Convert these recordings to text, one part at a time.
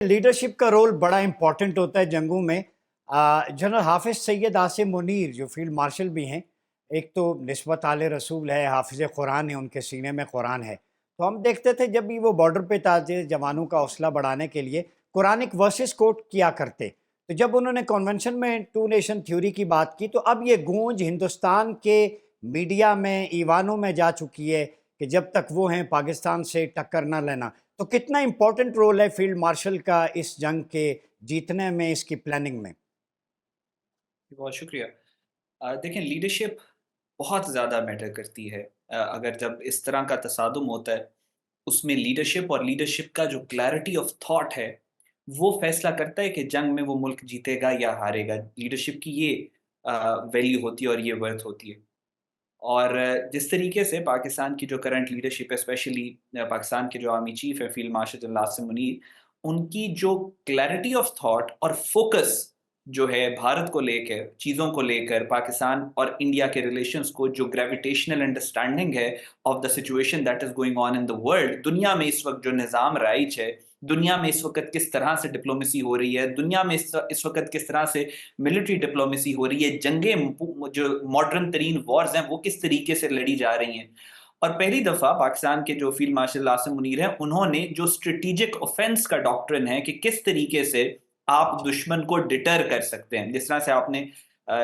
Leadership का role बड़ा important होता है जंगों में। जनरल हाफिज सैयद आसिम मुनीर जो फील्ड मार्शल भी हैं, एक तो निस्बत आले रसूल है, हाफिज कुरान है, उनके सीने में कुरान है। तो हम देखते थे जब भी वो बॉर्डर पे ताजे जवानों का हौसला बढ़ाने के लिए कुरानिक वर्सेस कोट किया करते। तो जब उन्होंने कन्वेंशन में टू नेशन थ्योरी की बात की तो अब ये गूंज हिंदुस्तान के मीडिया में ईवानों में जा चुकी है कि जब तक वो हैं पाकिस्तान से टक्कर ना लेना। तो कितना इम्पोर्टेंट रोल है फील्ड मार्शल का इस जंग के जीतने में, इसकी प्लानिंग में? बहुत शुक्रिया। देखें, लीडरशिप बहुत ज़्यादा मैटर करती है। अगर जब इस तरह का तसादुम होता है, उसमें लीडरशिप और लीडरशिप का जो क्लैरिटी ऑफ थॉट है, वो फ़ैसला करता है कि जंग में वो मुल्क जीतेगा या हारेगा। लीडरशिप की ये वैल्यू होती है और ये वर्थ होती है। और जिस तरीके से पाकिस्तान की जो करंट लीडरशिप है, स्पेशली पाकिस्तान के जो आर्मी चीफ है field marshal general Asim Munir, उनकी जो क्लैरिटी ऑफ थॉट और फोकस जो है भारत को लेकर, चीज़ों को लेकर, पाकिस्तान और इंडिया के रिलेशंस को, जो ग्रेविटेशनल अंडरस्टैंडिंग है of the situation that is going on in the world, दुनिया में इस वक्त जो निज़ाम राइज है, दुनिया में इस वक्त किस तरह से डिप्लोमेसी हो रही है, दुनिया में इस वक्त किस तरह से मिलिट्री डिप्लोमेसी हो रही है, जंगें जो मॉडर्न तरीन वॉर्स हैं वो किस तरीके से लड़ी जा रही हैं। और पहली दफा पाकिस्तान के जो फील्ड मार्शल आसिम मुनीर हैं, उन्होंने जो स्ट्रेटेजिक ऑफेंस का डॉक्ट्रिन है कि किस तरीके से आप दुश्मन को डिटर कर सकते हैं, जिस तरह से आपने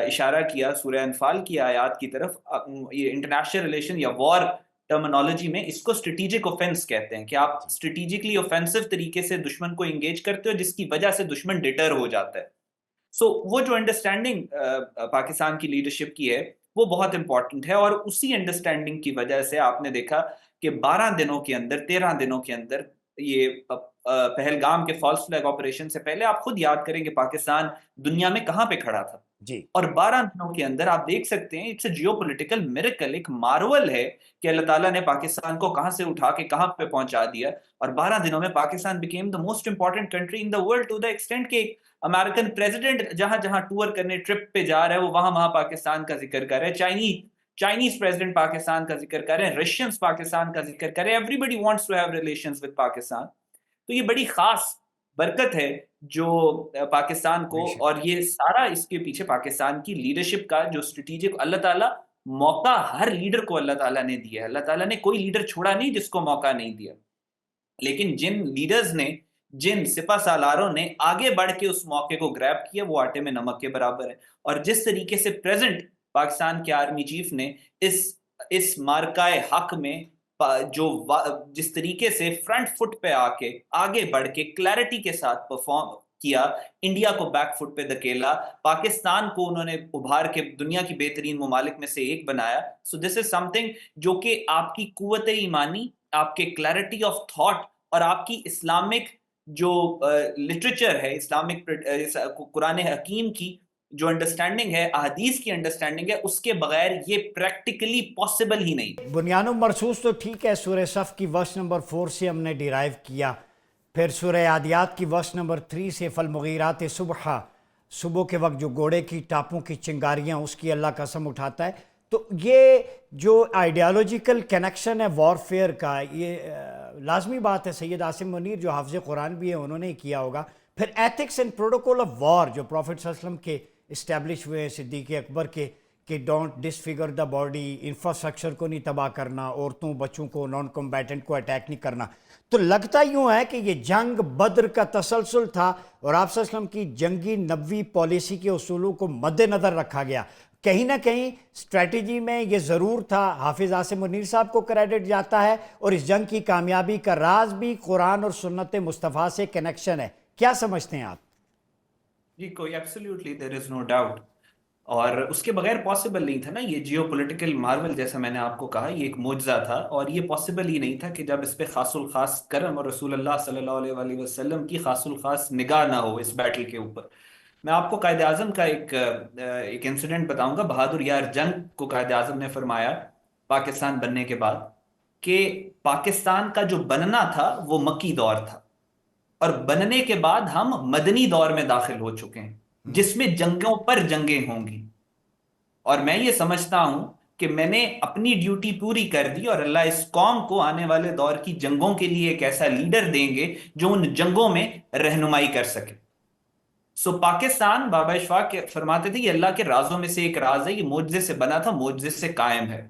इशारा किया सूरह अनफाल की आयत की तरफ, ये इंटरनेशनल रिलेशन या वॉर टर्मिनोलॉजी में इसको स्ट्रेटेजिक ऑफेंस कहते हैं कि आप स्ट्रेटेजिकली ऑफेंसिव तरीके से दुश्मन को एंगेज करते हो, जिसकी वजह से दुश्मन डिटर हो जाता है। वो जो अंडरस्टैंडिंग पाकिस्तान की लीडरशिप की है, वो बहुत इंपॉर्टेंट है। और उसी अंडरस्टैंडिंग की वजह से आपने देखा कि 12 दिनों के अंदर, 13 दिनों के अंदर, ये पहलगाम के फॉल्स फ्लैग ऑपरेशन से पहले आप खुद याद करें कि पाकिस्तान दुनिया में कहां पे खड़ा था। जी। और 12 दिनों के अंदर आप देख सकते हैं, इट्स अ जियोपॉलिटिकल मिरेकल, एक मार्वल है कि अल्लाह ताला ने पाकिस्तान को कहां से उठा के कहां पे पहुंचा दिया। और 12 दिनों में Pakistan became the most important country in the world, to the extent के अमेरिकन प्रेसिडेंट जहां जहां टूर करने, ट्रिप पे जा रहे हैं, वो वहां वहां पाकिस्तान का जिक्र कर रहे हैं। चाइनीज प्रेसिडेंट पाकिस्तान का जिक्र कर रहे हैं, रशियंस पाकिस्तान का जिक्र कर रहे हैं। Everybody wants to have relations with Pakistan. तो ये बड़ी खास बरकत है जो पाकिस्तान को, बेशक। और ये सारा इसके पीछे पाकिस्तान की लीडरशिप का जो स्ट्रेटेजिक, अल्लाह ताला मौका हर लीडर को अल्लाह ताला ने दिया है। अल्लाह ताला ने कोई लीडर छोड़ा नहीं जिसको मौका नहीं दिया। लेकिन जिन लीडर्स ने, जिन सिपा सालारों ने आगे बढ़ के उस मौके को ग्रैब किया, वो आटे में नमक के बराबर है। और जिस तरीके से प्रेजेंट पाकिस्तान के आर्मी चीफ ने इस मार्काए हक में जिस तरीके से फ्रंट फुट पे आके आगे बढ़ के क्लैरिटी के साथ परफॉर्म किया, इंडिया को बैक फुट पे धकेला, पाकिस्तान को उन्होंने उभार के दुनिया की बेहतरीन ममालिक में से एक बनाया। सो दिस इज समथिंग जो कि आपकी कुव्वत ईमानी, आपके क्लैरिटी ऑफ थॉट और आपकी इस्लामिक जो लिटरेचर है, इस्लामिक कुरान हकीम की जो अंडरस्टैंडिंग है, अहदीस की अंडरस्टैंडिंग है, उसके बगैर ये प्रैक्टिकली पॉसिबल ही नहीं। बुनियानो मरसूस तो ठीक है, सूरह सफ़ की वर्स नंबर 4 से हमने डिराइव किया, फिर सूरह आदियात की वर्स नंबर 3 से फल मुगीरात सुबह, सुबह के वक्त जो घोड़े की टापों की चिंगारियाँ, उसकी अल्लाह कसम उठाता है। तो ये जो आइडियालॉजिकल कनेक्शन है वॉरफेयर का, ये लाजमी बात है। सैयद आसिम मुनीर जो हाफिज़ कुरान भी है, उन्होंने ही किया होगा। फिर ethics and protocol of war जो प्रॉफिट सल्लल्लाहु अलैहि वसल्लम के इस्टेब्लिश हुए, सिद्दीक़ अकबर के, कि don't disfigure the body, infrastructure को नहीं तबाह करना, औरतों बच्चों को, नॉन कॉम्बैटेंट को अटैक नहीं करना। तो लगता यूँ है कि ये जंग बद्र का तसलसल था और आप सल्लल्लाहु अलैहि वसल्लम की जंगी नबवी पॉलिसी के उसूलों को मद्देनज़र रखा गया। कहीं ना कहीं स्ट्रैटेजी में ये ज़रूर था। हाफिज़ आसिम मुनीर साहब को क्रेडिट जाता है और इस जंग की कामयाबी का राज भी कुरान और सुन्नत मुस्तफ़ा से कनेक्शन है। क्या समझते हैं आप? जी, कोई absolutely there is no doubt. और उसके बगैर पॉसिबल नहीं था ना, ये जियोपॉलिटिकल मार्वल, जैसा मैंने आपको कहा, ये एक मुजज़ा था। और ये पॉसिबल ही नहीं था कि जब इस पे खासुल खास करम और रसूल अल्लाह सल्लल्लाहु अलैहि वसल्लम की खासुल खास निगाह ना हो इस बैटल के ऊपर। मैं आपको कायद आज़म का एक इंसिडेंट बताऊंगा। बहादुर यार जंग को कायद आज़म ने फरमाया पाकिस्तान बनने के बाद कि पाकिस्तान का जो बनना था वो मक्की दौर था, और बनने के बाद हम मदनी दौर में दाखिल हो चुके हैं, जिसमें जंगों पर जंगें होंगी। और मैं ये समझता हूं کہ میں نے اپنی ڈیوٹی پوری کر دی اور اللہ اس قوم کو آنے والے دور کی جنگوں کے لیے ایک ایسا لیڈر دیں گے جو ان جنگوں میں رہنمائی کر سکے. سو پاکستان، بابا اشفاق فرماتے تھے یہ اللہ کے رازوں میں سے ایک راز ہے، یہ معجزے سے بنا تھا، معجزے سے قائم ہے.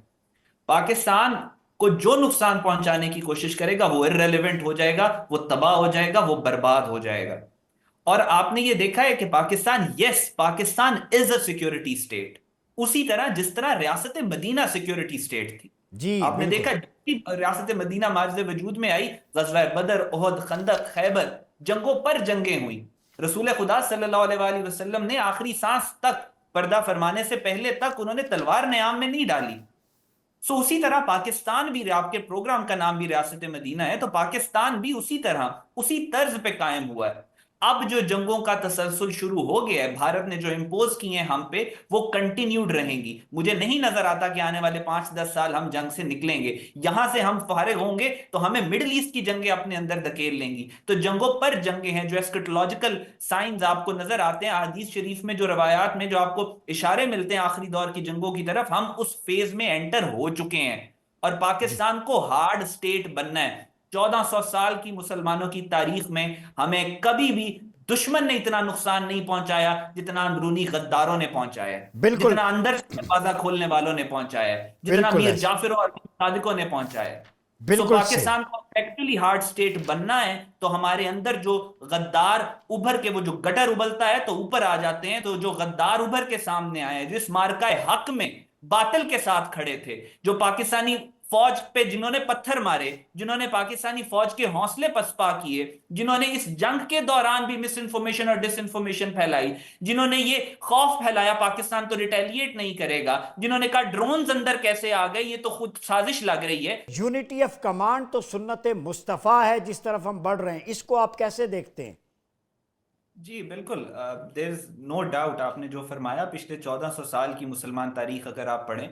پاکستان کو جو نقصان پہنچانے کی کوشش کرے گا وہ irrelevant ہو جائے گا، وہ تباہ ہو جائے گا، وہ برباد ہو جائے گا. اور آپ نے یہ دیکھا ہے کہ پاکستان، یس پاکستان از اے سیکورٹی اسٹیٹ، اسی طرح جس طرح ریاست مدینہ سیکورٹی اسٹیٹ تھی. جی آپ نے بالکل. دیکھا جب بھی ریاست مدینہ ماجد وجود میں آئی، غزوہ بدر، احد، خندق، خیبر، جنگوں پر جنگیں ہوئی. رسول خدا صلی اللہ علیہ وآلہ وسلم نے آخری سانس تک، پردہ فرمانے سے پہلے تک انہوں نے تلوار نیام میں نہیں ڈالی. سو اسی طرح پاکستان بھی، آپ کے پروگرام کا نام بھی ریاست مدینہ ہے، تو پاکستان بھی اسی طرح اسی طرز پہ قائم ہوا ہے. اب جو جنگوں کا تسلسل شروع ہو گیا ہے، بھارت نے جو امپوز کی ہیں ہم پہ، وہ کنٹینیوڈ رہیں گی. مجھے نہیں نظر آتا کہ آنے والے 5-10 سال ہم جنگ سے نکلیں گے. یہاں سے ہم فارغ ہوں گے تو ہمیں مڈل ایسٹ کی جنگیں اپنے اندر دھکیل لیں گی. تو جنگوں پر جنگیں ہیں، جو اسکٹولوجیکل سائنز آپ کو نظر آتے ہیں احادیث شریف میں، جو روایات میں جو آپ کو اشارے ملتے ہیں آخری دور کی جنگوں کی طرف، ہم اس فیز میں انٹر ہو چکے ہیں. اور جی پاکستان کو ہارڈ سٹیٹ بننا ہے. 1400 سال کی مسلمانوں کی تاریخ میں ہمیں کبھی بھی دشمن نے اتنا نقصان نہیں پہنچایا جتنا اندرونی غداروں نے پہنچایا ہے، بالکل. جتنا اندر سے دروازہ کھولنے والوں نے پہنچایا ہے، جتنا بالکل میر ایسا. جعفر اور صادقوں نے پہنچایا ہے. سو بالکل صحیح. پاکستان کو ایکچولی ہارڈ سٹیٹ بننا ہے تو ہمارے اندر جو غدار ابھر کے، وہ جو گٹر ابلتا ہے تو اوپر آ جاتے ہیں، تو جو غدار ابھر کے سامنے آئے ہیں، جو اس مارکہ حق میں باطل کے ساتھ کھڑے تھے، جو پاکستانی فوج پہ جنہوں نے پتھر مارے، جنہوں نے پاکستانی فوج کے حوصلے پسپا کیے، جنہوں نے اس جنگ کے دوران بھی مس انفارمیشن اور ڈس انفارمیشن پھیلائی، جنہوں نے یہ خوف پھیلایا پاکستان تو ریٹیلیٹ نہیں کرے گا، جنہوں نے کہا ڈرونز اندر کیسے آ گئے، یہ تو خود سازش لگ رہی ہے. یونٹی آف کمانڈ تو سنت مصطفیٰ ہے جس طرف ہم بڑھ رہے ہیں، اس کو آپ کیسے دیکھتے ہیں؟ جی بالکل، دیر از نو ڈاؤٹ. آپ نے جو فرمایا، پچھلے 1400 سال کی مسلمان تاریخ اگر آپ پڑھیں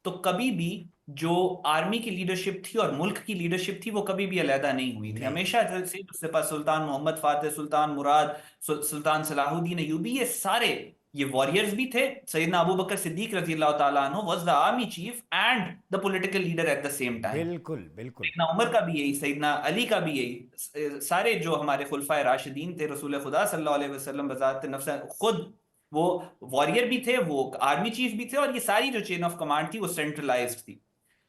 تو کبھی بھی جو آرمی کی لیڈرشپ تھی اور ملک کی لیڈرشپ تھی وہ کبھی بھی علیحدہ نہیں ہوئی تھی. نہیں. ہمیشہ سید سپہ سلطان محمد فاتح، سلطان مراد، سلطان صلاح الدین ایوبی، یہ سارے یہ واریئرز بھی تھے. سیدنا ابو بکر صدیق رضی اللہ تعالیٰ عنہ was the army chief and the political leader at the same time. بالکل بالکل. سیدنا عمر کا بھی یہی، سیدنا علی کا بھی یہی، سارے جو ہمارے خلفائے راشدین تھے، رسول خدا صلی اللہ علیہ وسلم بذات نفس خود وہ واریر بھی تھے، وہ آرمی چیف بھی تھے، اور یہ ساری جو چین آف کمانڈ تھی وہ سینٹرلائزڈ تھی.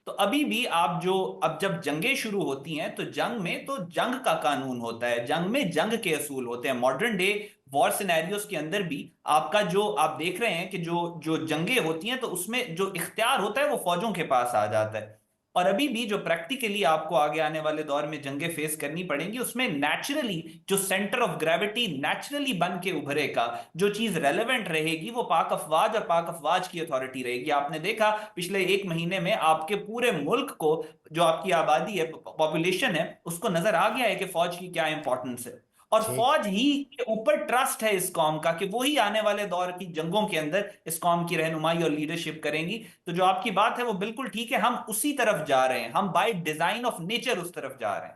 تو ابھی بھی آپ جو، اب جب جنگیں شروع ہوتی ہیں تو جنگ میں تو جنگ کا قانون ہوتا ہے، جنگ میں جنگ کے اصول ہوتے ہیں. ماڈرن ڈے وار سینیریوز کے اندر بھی آپ کا جو آپ دیکھ رہے ہیں کہ جو جنگیں ہوتی ہیں تو اس میں جو اختیار ہوتا ہے وہ فوجوں کے پاس آ جاتا ہے. اور ابھی بھی جو پریکٹیکلی آپ کو آگے آنے والے دور میں جنگیں فیس کرنی پڑیں گی، اس میں نیچرلی جو سینٹر آف گریوٹی نیچرلی بن کے ابھرے گا، جو چیز ریلیونٹ رہے گی، وہ پاک افواج اور پاک افواج کی اتھارٹی رہے گی. آپ نے دیکھا پچھلے 1 مہینے میں آپ کے پورے ملک کو، جو آپ کی آبادی ہے، پاپولیشن ہے، اس کو نظر آ گیا ہے کہ فوج کی کیا امپورٹنس ہے. اور ٹھیک. فوج ہی کے اوپر ٹرسٹ ہے اس قوم کا کہ وہی آنے والے دور کی جنگوں کے اندر اس قوم کی رہنمائی اور لیڈرشپ کریں گی. تو جو آپ کی بات ہے وہ بالکل ٹھیک ہے، ہم اسی طرف جا رہے ہیں، ہم بائی ڈیزائن آف نیچر اس طرف جا رہے ہیں.